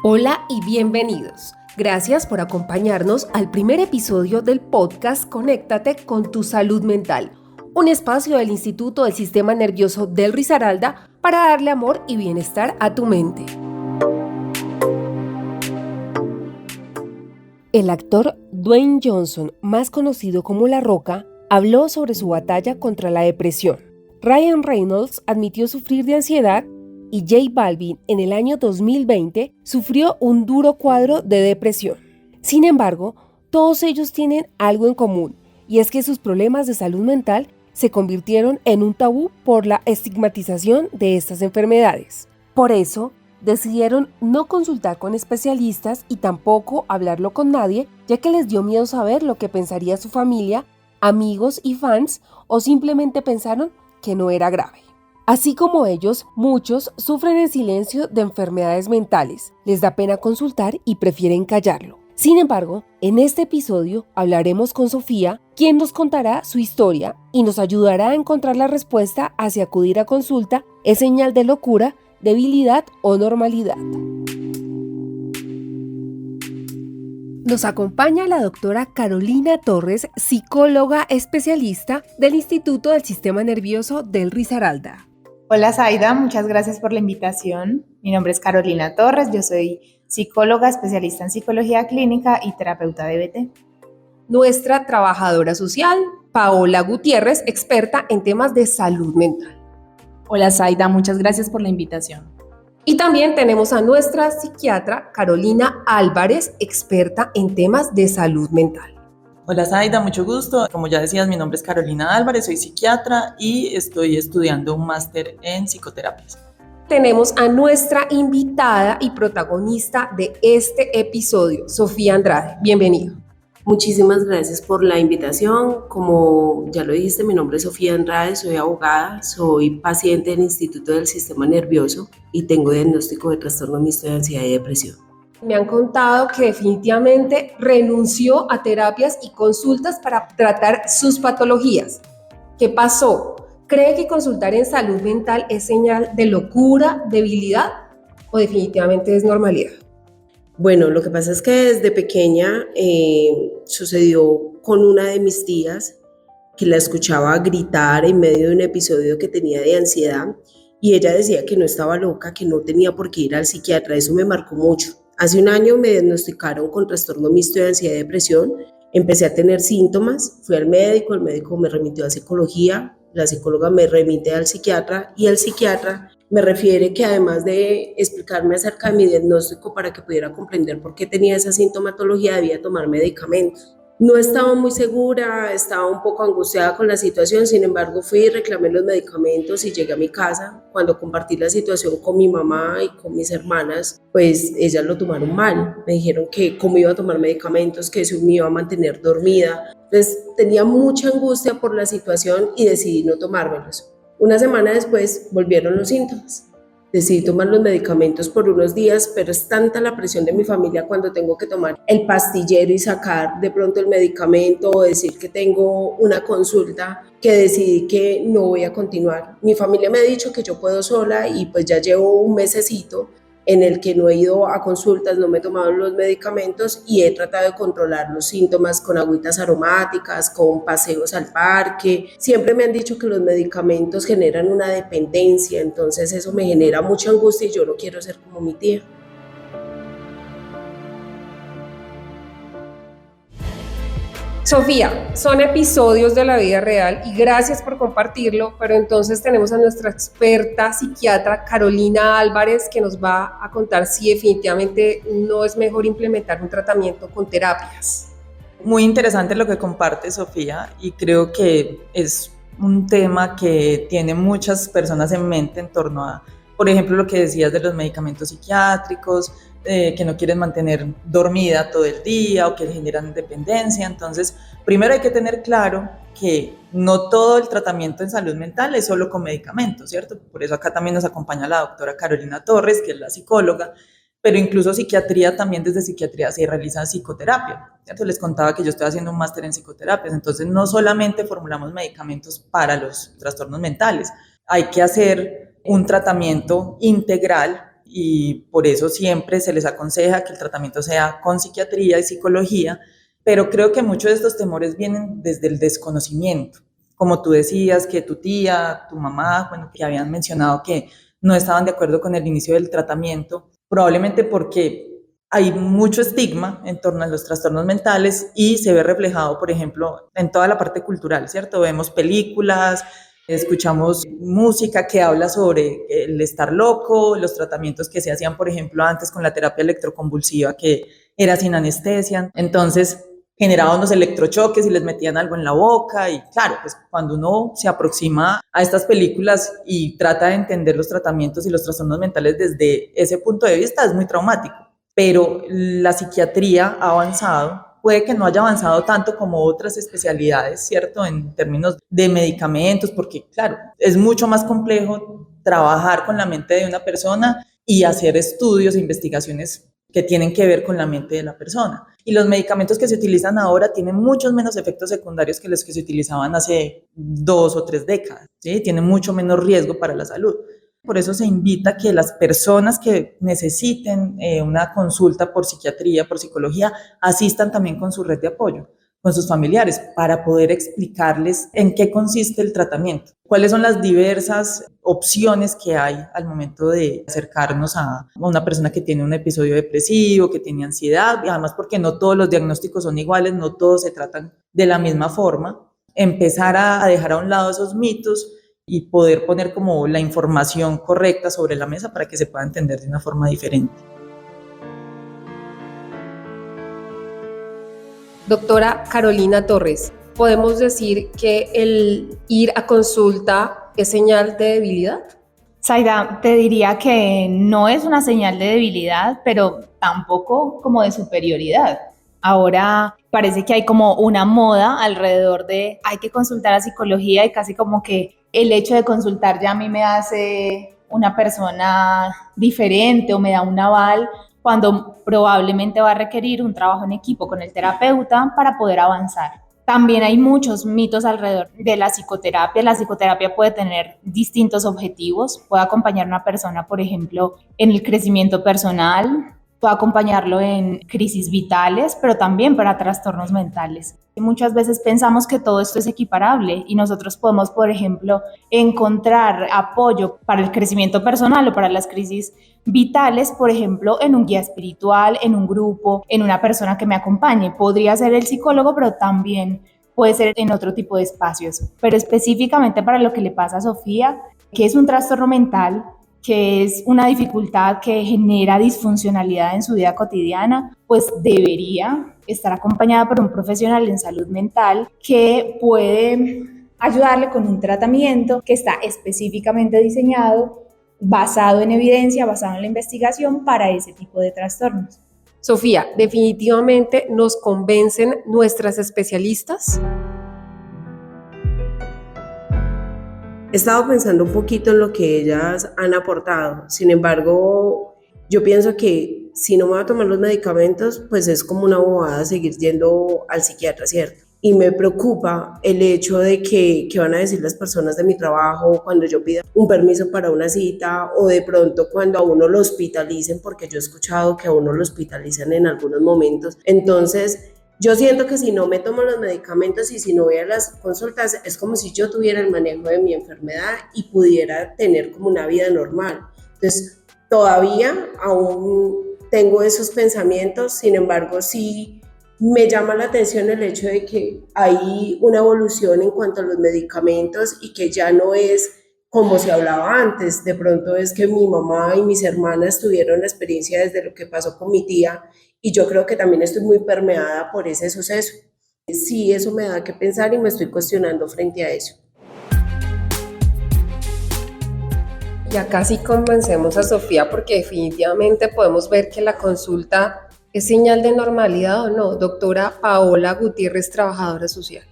Hola y bienvenidos. Gracias por acompañarnos al primer episodio del podcast Conéctate con tu salud mental, un espacio del Instituto del Sistema Nervioso del Risaralda para darle amor y bienestar a tu mente. El actor Dwayne Johnson, más conocido como La Roca, habló sobre su batalla contra la depresión. Ryan Reynolds admitió sufrir de ansiedad y J Balvin en el año 2020 sufrió un duro cuadro de depresión. Sin embargo, todos ellos tienen algo en común, y es que sus problemas de salud mental se convirtieron en un tabú por la estigmatización de estas enfermedades. Por eso, decidieron no consultar con especialistas y tampoco hablarlo con nadie, ya que les dio miedo saber lo que pensaría su familia, amigos y fans, o simplemente pensaron que no era grave. Así como ellos, muchos sufren en silencio de enfermedades mentales, les da pena consultar y prefieren callarlo. Sin embargo, en este episodio hablaremos con Sofía, quien nos contará su historia y nos ayudará a encontrar la respuesta a si acudir a consulta es señal de locura, debilidad o normalidad. Nos acompaña la doctora Carolina Torres, psicóloga especialista del Instituto del Sistema Nervioso del Risaralda. Hola Zaida, muchas gracias por la invitación. Mi nombre es Carolina Torres, yo soy psicóloga especialista en psicología clínica y terapeuta DBT. Nuestra trabajadora social, Paola Gutiérrez, experta en temas de salud mental. Hola Zaida, muchas gracias por la invitación. Y también tenemos a nuestra psiquiatra, Carolina Álvarez, experta en temas de salud mental. Hola Zaida, mucho gusto. Como ya decías, mi nombre es Carolina Álvarez, soy psiquiatra y estoy estudiando un máster en psicoterapias. Tenemos a nuestra invitada y protagonista de este episodio, Sofía Andrade. Bienvenida. Muchísimas gracias por la invitación. Como ya lo dijiste, mi nombre es Sofía Andrade, soy abogada, soy paciente del Instituto del Sistema Nervioso y tengo diagnóstico de trastorno mixto de ansiedad y depresión. Me han contado que definitivamente renunció a terapias y consultas para tratar sus patologías. ¿Qué pasó? ¿Cree que consultar en salud mental es señal de locura, debilidad o definitivamente es normalidad? Bueno, lo que pasa es que desde pequeña sucedió con una de mis tías que la escuchaba gritar en medio de un episodio que tenía de ansiedad y ella decía que no estaba loca, que no tenía por qué ir al psiquiatra. Eso me marcó mucho. Hace un año me diagnosticaron con trastorno mixto de ansiedad y depresión. Empecé a tener síntomas, fui al médico, el médico me remitió a psicología, la psicóloga me remite al psiquiatra y el psiquiatra me refiere que además de explicarme acerca de mi diagnóstico para que pudiera comprender por qué tenía esa sintomatología, debía tomar medicamentos. No estaba muy segura, estaba un poco angustiada con la situación, sin embargo fui y reclamé los medicamentos y llegué a mi casa. Cuando compartí la situación con mi mamá y con mis hermanas, pues ellas lo tomaron mal. Me dijeron que cómo iba a tomar medicamentos, que eso me iba a mantener dormida. Entonces tenía mucha angustia por la situación y decidí no tomármelos. Una semana después volvieron los síntomas. Decidí tomar los medicamentos por unos días, pero es tanta la presión de mi familia cuando tengo que tomar el pastillero y sacar de pronto el medicamento o decir que tengo una consulta que decidí que no voy a continuar. Mi familia me ha dicho que yo puedo sola y pues ya llevo un mesecito en el que no he ido a consultas, no me he tomado los medicamentos y he tratado de controlar los síntomas con agüitas aromáticas, con paseos al parque. Siempre me han dicho que los medicamentos generan una dependencia, entonces eso me genera mucha angustia y yo no quiero ser como mi tía. Sofía, son episodios de la vida real y gracias por compartirlo, pero entonces tenemos a nuestra experta psiquiatra Carolina Álvarez que nos va a contar si definitivamente no es mejor implementar un tratamiento con terapias. Muy interesante lo que comparte Sofía y creo que es un tema que tiene muchas personas en mente en torno a, por ejemplo, lo que decías de los medicamentos psiquiátricos, que no quieren mantener dormida todo el día o que generan dependencia. Entonces, primero hay que tener claro que no todo el tratamiento en salud mental es solo con medicamentos, ¿cierto? Por eso acá también nos acompaña la doctora Carolina Torres, que es la psicóloga, pero incluso psiquiatría, también desde psiquiatría se realiza psicoterapia, ¿cierto? Les contaba que yo estoy haciendo un máster en psicoterapias, entonces no solamente formulamos medicamentos para los trastornos mentales, hay que hacer un tratamiento integral y por eso siempre se les aconseja que el tratamiento sea con psiquiatría y psicología, pero creo que muchos de estos temores vienen desde el desconocimiento. Como tú decías, que tu tía, tu mamá, bueno, que habían mencionado que no estaban de acuerdo con el inicio del tratamiento, probablemente porque hay mucho estigma en torno a los trastornos mentales y se ve reflejado, por ejemplo, en toda la parte cultural, ¿cierto? Vemos películas, escuchamos música que habla sobre el estar loco, los tratamientos que se hacían, por ejemplo, antes con la terapia electroconvulsiva, que era sin anestesia. Entonces, generaban unos electrochoques y les metían algo en la boca y claro, pues cuando uno se aproxima a estas películas y trata de entender los tratamientos y los trastornos mentales desde ese punto de vista es muy traumático, pero la psiquiatría ha avanzado, puede que no haya avanzado tanto como otras especialidades, ¿cierto? En términos de medicamentos, porque claro, es mucho más complejo trabajar con la mente de una persona y hacer estudios e investigaciones que tienen que ver con la mente de la persona. Y los medicamentos que se utilizan ahora tienen muchos menos efectos secundarios que los que se utilizaban hace 2 o 3 décadas, ¿sí? Tienen mucho menos riesgo para la salud. Por eso se invita a que las personas que necesiten una consulta por psiquiatría, por psicología, asistan también con su red de apoyo, con sus familiares, para poder explicarles en qué consiste el tratamiento, cuáles son las diversas opciones que hay al momento de acercarnos a una persona que tiene un episodio depresivo, que tiene ansiedad, y además porque no todos los diagnósticos son iguales, no todos se tratan de la misma forma. Empezar a dejar a un lado esos mitos y poder poner como la información correcta sobre la mesa para que se pueda entender de una forma diferente. Doctora Carolina Torres, ¿podemos decir que el ir a consulta es señal de debilidad? Zaida, te diría que no es una señal de debilidad, pero tampoco como de superioridad. Ahora parece que hay como una moda alrededor de hay que consultar a psicología y casi como que el hecho de consultar ya a mí me hace una persona diferente o me da un aval, cuando probablemente va a requerir un trabajo en equipo con el terapeuta para poder avanzar. También hay muchos mitos alrededor de la psicoterapia. La psicoterapia puede tener distintos objetivos, puede acompañar a una persona, por ejemplo, en el crecimiento personal, puede acompañarlo en crisis vitales, pero también para trastornos mentales. Muchas veces pensamos que todo esto es equiparable y nosotros podemos, por ejemplo, encontrar apoyo para el crecimiento personal o para las crisis vitales, por ejemplo, en un guía espiritual, en un grupo, en una persona que me acompañe. Podría ser el psicólogo, pero también puede ser en otro tipo de espacios. Pero específicamente para lo que le pasa a Sofía, que es un trastorno mental, que es una dificultad que genera disfuncionalidad en su vida cotidiana, pues debería estar acompañada por un profesional en salud mental que puede ayudarle con un tratamiento que está específicamente diseñado, basado en evidencia, basado en la investigación para ese tipo de trastornos. Sofía, definitivamente nos convencen nuestras especialistas. He estado pensando un poquito en lo que ellas han aportado. Sin embargo, yo pienso que si no me voy a tomar los medicamentos, pues es como una bobada seguir yendo al psiquiatra, ¿cierto? Y me preocupa el hecho de que van a decir las personas de mi trabajo cuando yo pida un permiso para una cita, o de pronto cuando a uno lo hospitalicen, porque yo he escuchado que a uno lo hospitalizan en algunos momentos. Entonces, yo siento que si no me tomo los medicamentos y si no voy a las consultas, es como si yo tuviera el manejo de mi enfermedad y pudiera tener como una vida normal. Entonces, todavía aún tengo esos pensamientos, sin embargo, sí me llama la atención el hecho de que hay una evolución en cuanto a los medicamentos y que ya no es como se hablaba antes. De pronto es que mi mamá y mis hermanas tuvieron la experiencia desde lo que pasó con mi tía, y yo creo que también estoy muy permeada por ese suceso. Sí, eso me da que pensar y me estoy cuestionando frente a eso. Ya casi convencemos a Sofía porque definitivamente podemos ver que la consulta es señal de normalidad o no. Doctora Paola Gutiérrez, trabajadora social.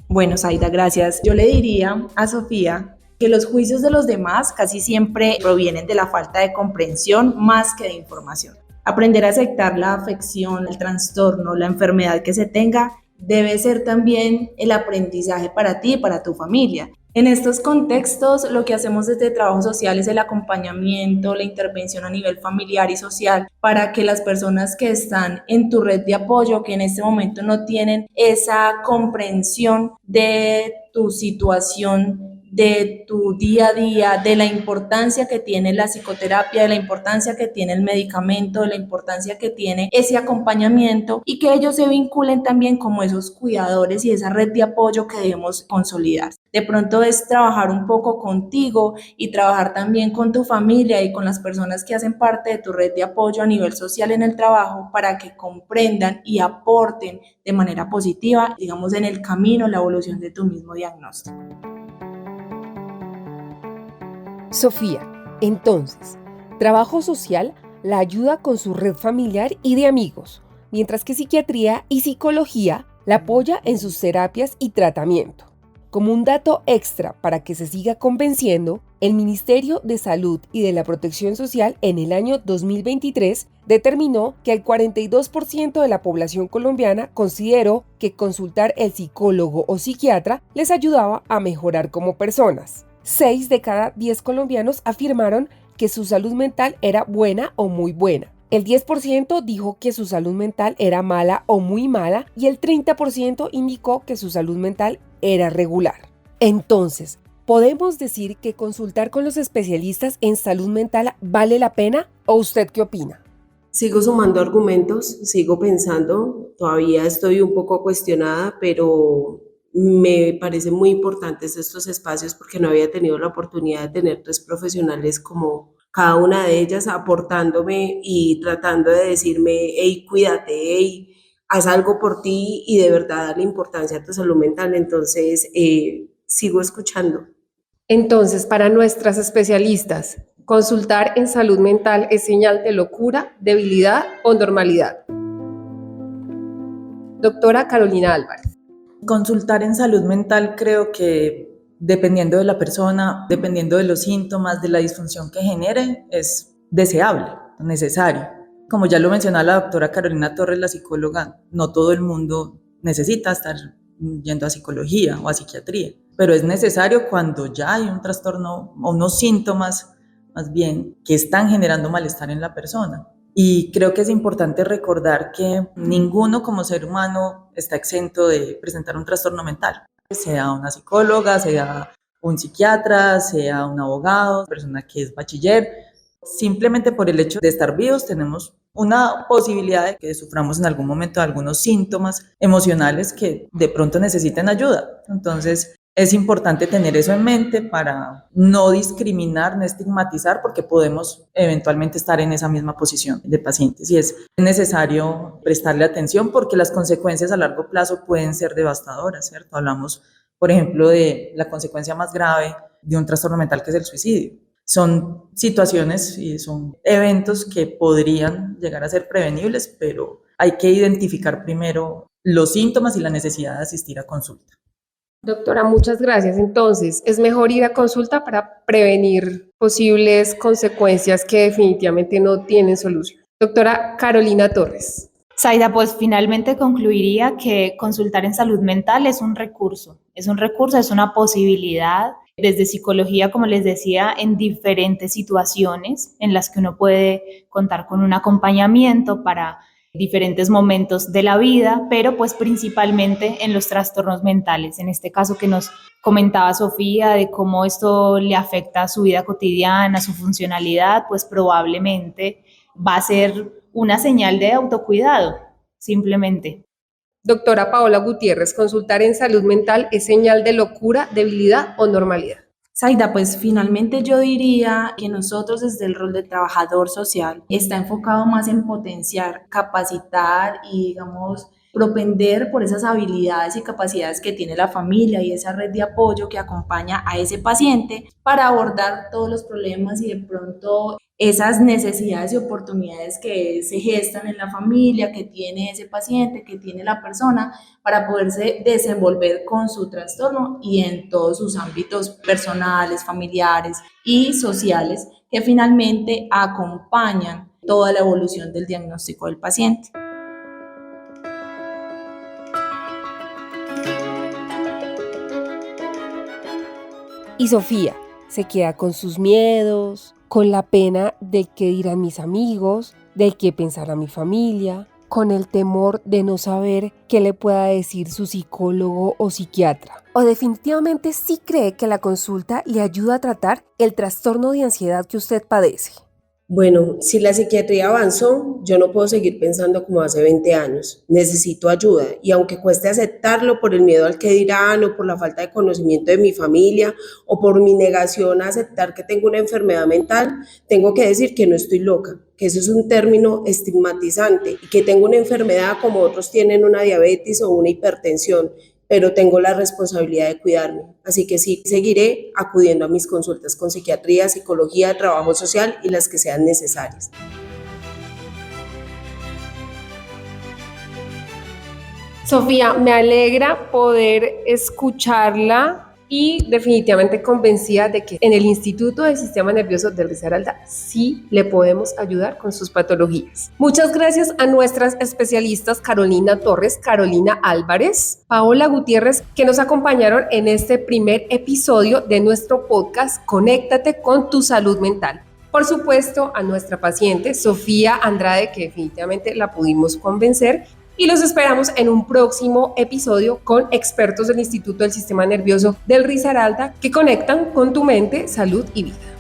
Bueno, Zaida, gracias. Yo le diría a Sofía que los juicios de los demás casi siempre provienen de la falta de comprensión más que de información. Aprender a aceptar la afección, el trastorno, la enfermedad que se tenga debe ser también el aprendizaje para ti y para tu familia. En estos contextos, lo que hacemos desde trabajo social es el acompañamiento, la intervención a nivel familiar y social para que las personas que están en tu red de apoyo, que en este momento no tienen esa comprensión de tu situación, de tu día a día, de la importancia que tiene la psicoterapia, de la importancia que tiene el medicamento, de la importancia que tiene ese acompañamiento y que ellos se vinculen también como esos cuidadores y esa red de apoyo que debemos consolidar. De pronto es trabajar un poco contigo y trabajar también con tu familia y con las personas que hacen parte de tu red de apoyo a nivel social en el trabajo para que comprendan y aporten de manera positiva, digamos, en el camino, la evolución de tu mismo diagnóstico. Sofía, entonces, trabajo social la ayuda con su red familiar y de amigos, mientras que psiquiatría y psicología la apoya en sus terapias y tratamiento. Como un dato extra para que se siga convenciendo, el Ministerio de Salud y de la Protección Social en el año 2023 determinó que el 42% de la población colombiana consideró que consultar el psicólogo o psiquiatra les ayudaba a mejorar como personas. 6 de cada 10 colombianos afirmaron que su salud mental era buena o muy buena. El 10% dijo que su salud mental era mala o muy mala y el 30% indicó que su salud mental era regular. Entonces, ¿podemos decir que consultar con los especialistas en salud mental vale la pena? ¿O usted qué opina? Sigo sumando argumentos, sigo pensando, todavía estoy un poco cuestionada, pero me parecen muy importantes estos espacios porque no había tenido la oportunidad de tener 3 profesionales como cada una de ellas aportándome y tratando de decirme, hey, cuídate, hey, haz algo por ti y de verdad darle importancia a tu salud mental. Entonces, sigo escuchando. Entonces, para nuestras especialistas, ¿consultar en salud mental es señal de locura, debilidad o normalidad? Doctora Carolina Álvarez. Consultar en salud mental creo que dependiendo de la persona, dependiendo de los síntomas, de la disfunción que genere, es deseable, necesario. Como ya lo mencionaba la doctora Carolina Torres, la psicóloga, no todo el mundo necesita estar yendo a psicología o a psiquiatría, pero es necesario cuando ya hay un trastorno o unos síntomas, más bien, que están generando malestar en la persona. Y creo que es importante recordar que ninguno como ser humano está exento de presentar un trastorno mental, sea una psicóloga, sea un psiquiatra, sea un abogado, persona que es bachiller. Simplemente por el hecho de estar vivos tenemos una posibilidad de que suframos en algún momento algunos síntomas emocionales que de pronto necesiten ayuda. Entonces, es importante tener eso en mente para no discriminar, no estigmatizar, porque podemos eventualmente estar en esa misma posición de pacientes y es necesario prestarle atención porque las consecuencias a largo plazo pueden ser devastadoras, ¿cierto? Hablamos, por ejemplo, de la consecuencia más grave de un trastorno mental que es el suicidio. Son situaciones y son eventos que podrían llegar a ser prevenibles, pero hay que identificar primero los síntomas y la necesidad de asistir a consulta. Doctora, muchas gracias. Entonces, es mejor ir a consulta para prevenir posibles consecuencias que definitivamente no tienen solución. Doctora Carolina Torres. Zaida, pues finalmente concluiría que consultar en salud mental es un recurso, es una posibilidad desde psicología, como les decía, en diferentes situaciones en las que uno puede contar con un acompañamiento para diferentes momentos de la vida, pero pues principalmente en los trastornos mentales. En este caso que nos comentaba Sofía de cómo esto le afecta a su vida cotidiana, a su funcionalidad, pues probablemente va a ser una señal de autocuidado, simplemente. Doctora Paola Gutiérrez, ¿consultar en salud mental es señal de locura, debilidad o normalidad? Zaida, pues finalmente yo diría que nosotros desde el rol de trabajador social está enfocado más en potenciar, capacitar y digamos propender por esas habilidades y capacidades que tiene la familia y esa red de apoyo que acompaña a ese paciente para abordar todos los problemas y de pronto esas necesidades y oportunidades que se gestan en la familia, que tiene ese paciente, que tiene la persona, para poderse desenvolver con su trastorno y en todos sus ámbitos personales, familiares y sociales que finalmente acompañan toda la evolución del diagnóstico del paciente. Y Sofía se queda con sus miedos, con la pena del qué dirán mis amigos, del qué pensará mi familia, con el temor de no saber qué le pueda decir su psicólogo o psiquiatra. O definitivamente sí cree que la consulta le ayuda a tratar el trastorno de ansiedad que usted padece. Bueno, si la psiquiatría avanzó, yo no puedo seguir pensando como hace 20 años. Necesito ayuda y aunque cueste aceptarlo por el miedo al que dirán o por la falta de conocimiento de mi familia o por mi negación a aceptar que tengo una enfermedad mental, tengo que decir que no estoy loca, que eso es un término estigmatizante y que tengo una enfermedad como otros tienen una diabetes o una hipertensión, pero tengo la responsabilidad de cuidarme. Así que sí, seguiré acudiendo a mis consultas con psiquiatría, psicología, trabajo social y las que sean necesarias. Sofía, me alegra poder escucharla y definitivamente convencida de que en el Instituto del Sistema Nervioso del Risaralda sí le podemos ayudar con sus patologías. Muchas gracias a nuestras especialistas Carolina Torres, Carolina Álvarez, Paola Gutiérrez, que nos acompañaron en este primer episodio de nuestro podcast Conéctate con tu salud mental. Por supuesto, a nuestra paciente Sofía Andrade, que definitivamente la pudimos convencer, y los esperamos en un próximo episodio con expertos del Instituto del Sistema Nervioso del Risaralda que conectan con tu mente, salud y vida.